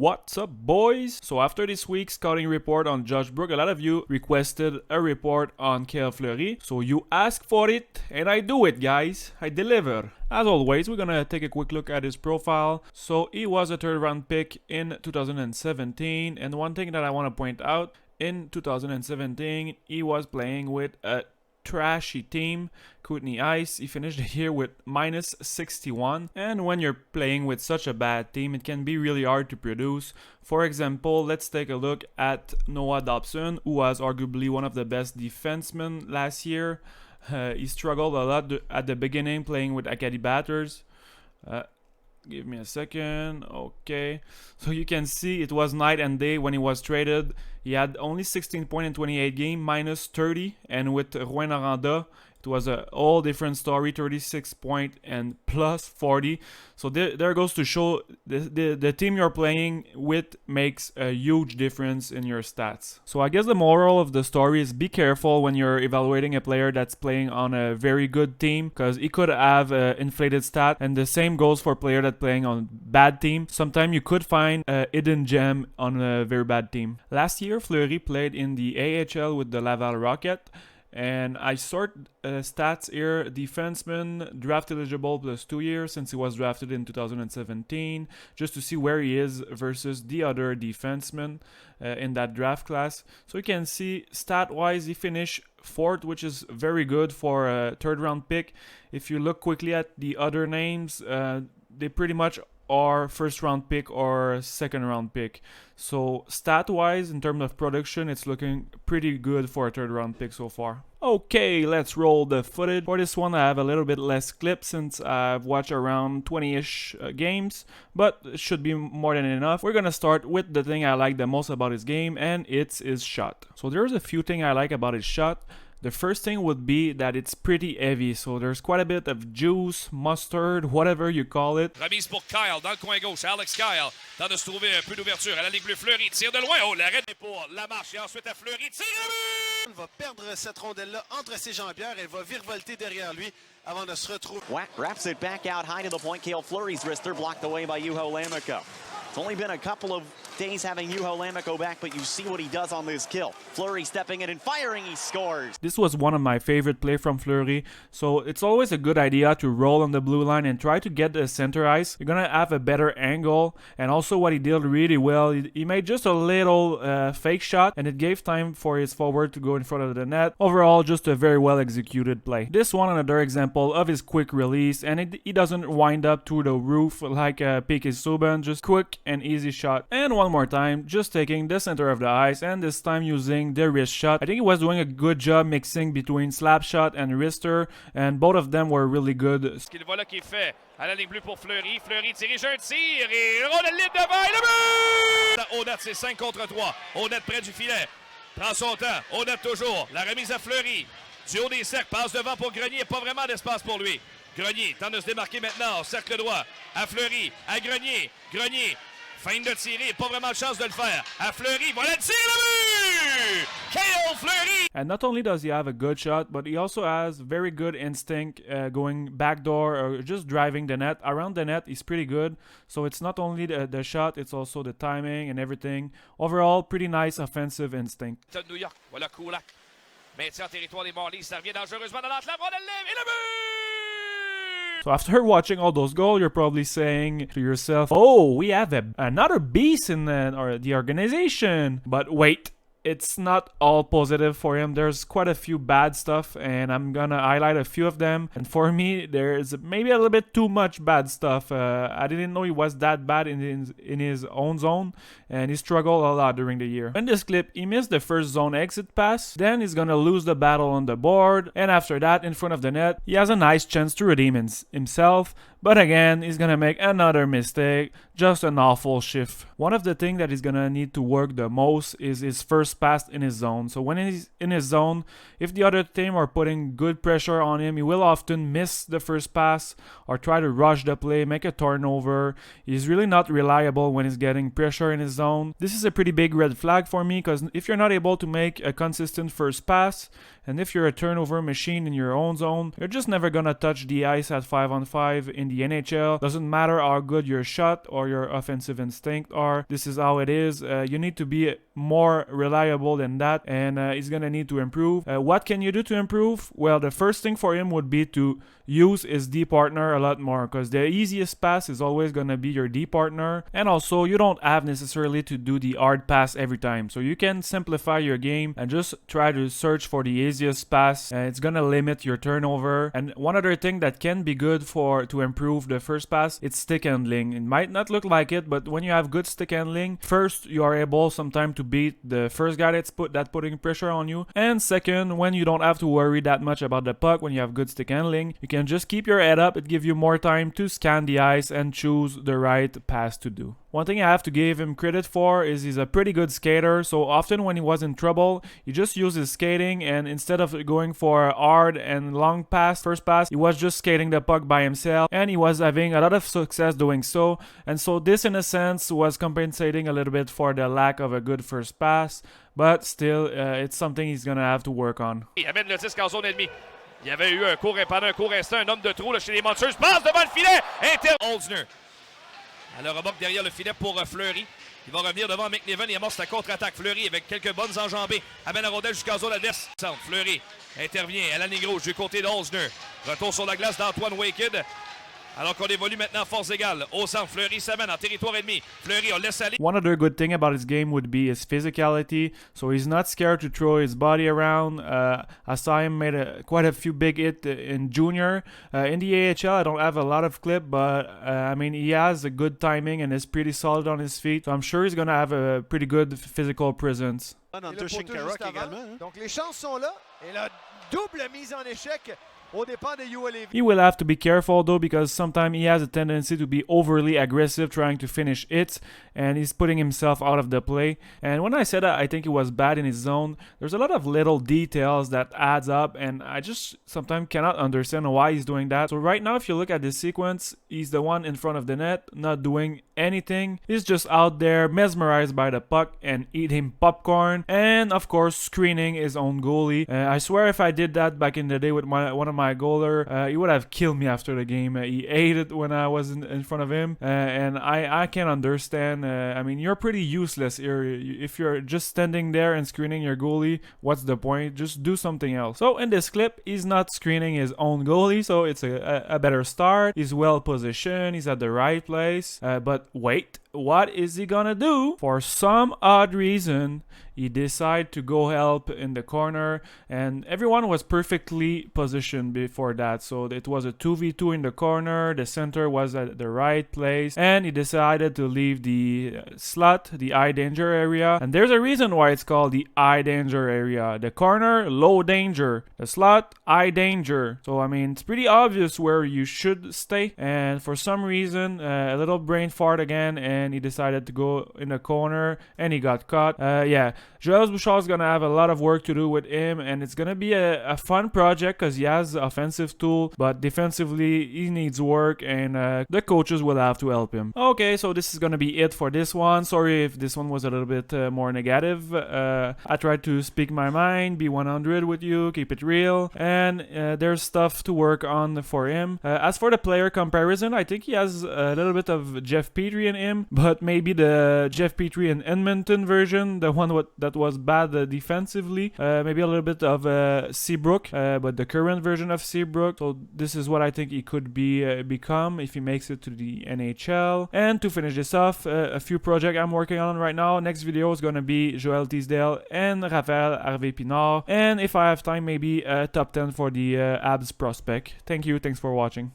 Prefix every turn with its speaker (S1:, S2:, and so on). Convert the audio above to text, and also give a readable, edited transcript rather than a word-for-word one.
S1: What's up, boys? So after this week's scouting report on Josh Brook, a lot of you requested a report on Cale Fleury. So you asked for it, and I do it, guys. I deliver. As always, we're gonna take a quick look at his profile. So he was a third-round pick in 2017, and one thing that I want to point out, in 2017, he was playing with a trashy team, Kootenay Ice. He finished the year with minus 61, and when you're playing with such a bad team, it can be really hard to produce. For example, let's take a look at Noah Dobson, who was arguably one of the best defensemen last year. He struggled a lot at the beginning playing with Acadie batters. Give me a second. Okay. So you can see it was night and day when he was traded. He had only 16 points in 28 games, minus 30. And with Rouen Aranda, it was a all different story, 36 points and plus 40. So there goes to show the team you're playing with makes a huge difference in your stats. So I guess the moral of the story is be careful when you're evaluating a player that's playing on a very good team, because he could have an inflated stat, and the same goes for a player that's playing on bad team. Sometimes you could find a hidden gem on a very bad team. Last year, Fleury played in the AHL with the Laval Rocket. And I sort stats here: defenseman, draft eligible plus 2 years since he was drafted in 2017, just to see where he is versus the other defensemen in that draft class. So you can see stat-wise he finished 4th, which is very good for a third-round pick. If you look quickly at the other names, they pretty much are first-round pick or second-round pick. So stat-wise, in terms of production, it's looking pretty good for a third-round pick so far. Okay, let's roll the footage. For this one, I have a little bit less clips since I've watched around 20-ish games, but it should be more than enough. We're gonna start with the thing I like the most about his game, and it's his shot. So there's a few things I like about his shot. The first thing would be that it's pretty heavy, so there's quite a bit of juice, mustard, whatever you call it.
S2: Remise pour Kyle, dans le coin gauche, Alex Kyle, tente de se trouver un peu d'ouverture à la ligne bleue. Fleury tire de loin, oh l'arrêt pour la marche, et ensuite à Fleury, tire à but!
S3: Il va perdre cette rondelle-là entre ses jambes-pierres, elle va virevolter derrière lui avant de se retrouver.
S4: Wraps it back out high to the point. Cale Fleury's wrister blocked away by Juho Lammikko. It's only been a couple of days having Juho Lammikko back, but you see what he does on this kill. Fleury stepping in and firing, he scores.
S1: This was one of my favorite plays from Fleury, so it's always a good idea to roll on the blue line and try to get the center ice. You're gonna have a better angle, and also what he did really well, he made just a little fake shot, and it gave time for his forward to go in front of the net. Overall, just a very well executed play. This one another example of his quick release, and he doesn't wind up through the roof like P.K. Subban, just quick and easy shot. And one more time, just taking the center of the ice, and this time using the wrist shot. I think he was doing a good job mixing between slap shot and wrister, and both of them were really good.
S2: Ce qu'il voit là qui est fait à la ligne bleue pour Fleury. Fleury dirige un tir et rondelle libre devant et le but! Au net, c'est 5 contre 3. Au net près du filet. Prend son temps. Au net toujours. La remise à Fleury. Du haut des cercles, passe devant pour Grenier. Pas vraiment d'espace pour lui. Grenier tente de se démarquer maintenant. Cercle droit. À Fleury. À Grenier. Grenier. Feinte de tirer, pas vraiment de chance de le faire. À Fleury, voilà le tir, le but! Cale Fleury!
S1: And not only does he have a good shot, but he also has very good instinct going backdoor or just driving the net. Around the net, he's pretty good. So it's not only the shot, it's also the timing and everything. Overall, pretty nice offensive instinct.
S2: De New York, voilà Kulak. Maintien en territoire des Marlies, ça revient dangereusement dans l'entrée, rondelle libre et le but!
S1: So after watching all those goals, you're probably saying to yourself, oh, we have another beast in the organization. But wait, it's not all positive for him. There's quite a few bad stuff, and I'm gonna highlight a few of them. And for me, there's maybe a little bit too much bad stuff. I didn't know he was that bad in his own zone, and he struggled a lot during the year. In this clip, he missed the first zone exit pass, then he's gonna lose the battle on the board, and after that, in front of the net, he has a nice chance to redeem himself. But again, he's gonna make another mistake, just an awful shift. One of the things that he's gonna need to work the most is his first pass in his zone. So when he's in his zone, if the other team are putting good pressure on him, he will often miss the first pass or try to rush the play, make a turnover. He's really not reliable when he's getting pressure in his zone. This is a pretty big red flag for me, because if you're not able to make a consistent first pass, and if you're a turnover machine in your own zone, you're just never gonna touch the ice at 5-on-5 in the NHL. Doesn't matter how good your shot or your offensive instinct are. This is how it is. You need to be more reliable than that, and he's gonna need to improve. What can you do to improve? Well, the first thing for him would be to use his D partner a lot more, because the easiest pass is always gonna be your D partner, and also you don't have necessarily to do the hard pass every time, so you can simplify your game and just try to search for the easiest pass, and it's gonna limit your turnover. And one other thing that can be good to improve the first pass, it's stick handling. It might not look like it, but when you have good stick handling, first, you are able sometimes to beat the first guy that's putting pressure on you, and second, when you don't have to worry that much about the puck, when you have good stick handling, you can just keep your head up. It gives you more time to scan the ice and choose the right pass to do. One thing I have to give him credit for is he's a pretty good skater, so often when he was in trouble, he just used his skating, and instead of going for a hard and long pass, first pass, he was just skating the puck by himself, and he was having a lot of success doing so. And so this, in a sense, was compensating a little bit for the lack of a good first pass, but still, it's something he's gonna have to work on.
S2: Il amène le disque en zone ennemie. Il y avait eu pendant un court instant, un homme de trop là, chez les Monsters. Passe devant le filet. Holzner. À la remorque derrière le filet pour Fleury. Il va revenir devant McNiven et amorce la contre-attaque. Fleury avec quelques bonnes enjambées. Amène la rondelle jusqu'en zone adverse. Fleury intervient à la ligne rouge du côté de Holzner. Retour sur la glace d'Antoine Waked. Alors qu'on évolue maintenant force égale. Au centre, Fleury s'amène en territoire ennemi. Fleury, on laisse aller.
S1: One other good thing about his game would be his physicality. So he's not scared to throw his body around. I saw him made quite a few big hits in junior. In the AHL, I don't have a lot of clip, but I mean, he has a good timing and is pretty solid on his feet. So I'm sure he's going to have a pretty good physical presence.
S3: Dans le Shinkarok également. Hein?
S5: Donc les chances sont là. Et la double mise en échec au départ de ULA.
S1: He will have to be careful though, because sometimes he has a tendency to be overly aggressive trying to finish hits, and he's putting himself out of the play. And when I said that I think he was bad in his zone, there's a lot of little details that adds up, and I just sometimes cannot understand why he's doing that. So right now, if you look at this sequence, he's the one in front of the net, not doing anything. He's just out there mesmerized by the puck and eating popcorn, and of course screening his own goalie. I swear if I did that back in the day with one of my goaler, he would have killed me after the game. He ate it when I was in front of him, and I can't understand. I mean, you're pretty useless here. If you're just standing there and screening your goalie, what's the point? Just do something else. So in this clip, he's not screening his own goalie, so it's a better start. He's well positioned, he's at the right place, but wait, what is he gonna do? For some odd reason, he decided to go help in the corner, and everyone was perfectly positioned before that. So it was a 2v2 in the corner, the center was at the right place, and he decided to leave the slot, the high danger area. And there's a reason why it's called the high danger area. The corner, low danger. The slot, high danger. So I mean, it's pretty obvious where you should stay, and for some reason, a little brain fart again, and he decided to go in the corner, and he got caught. Yeah, Joel Bouchard is gonna have a lot of work to do with him, and it's gonna be a fun project because he has the offensive tool, but defensively he needs work, and the coaches will have to help him. Okay, so this is gonna be it for this one. Sorry if this one was a little bit more negative. I tried to speak my mind, be 100 with you, keep it real, and there's stuff to work on for him. As for the player comparison, I think he has a little bit of Jeff Petrie in him, but maybe the Jeff Petrie in Edmonton version, the one that was bad defensively, maybe a little bit of Seabrook, but the current version of Seabrook. So this is what I think he could become if he makes it to the NHL. And to finish this off, a few projects I'm working on right now. Next video is going to be Joel Teasdale and Raphael Harvey-Pinard, and if I have time, maybe a top 10 for the Abs prospect. Thank you, thanks for watching.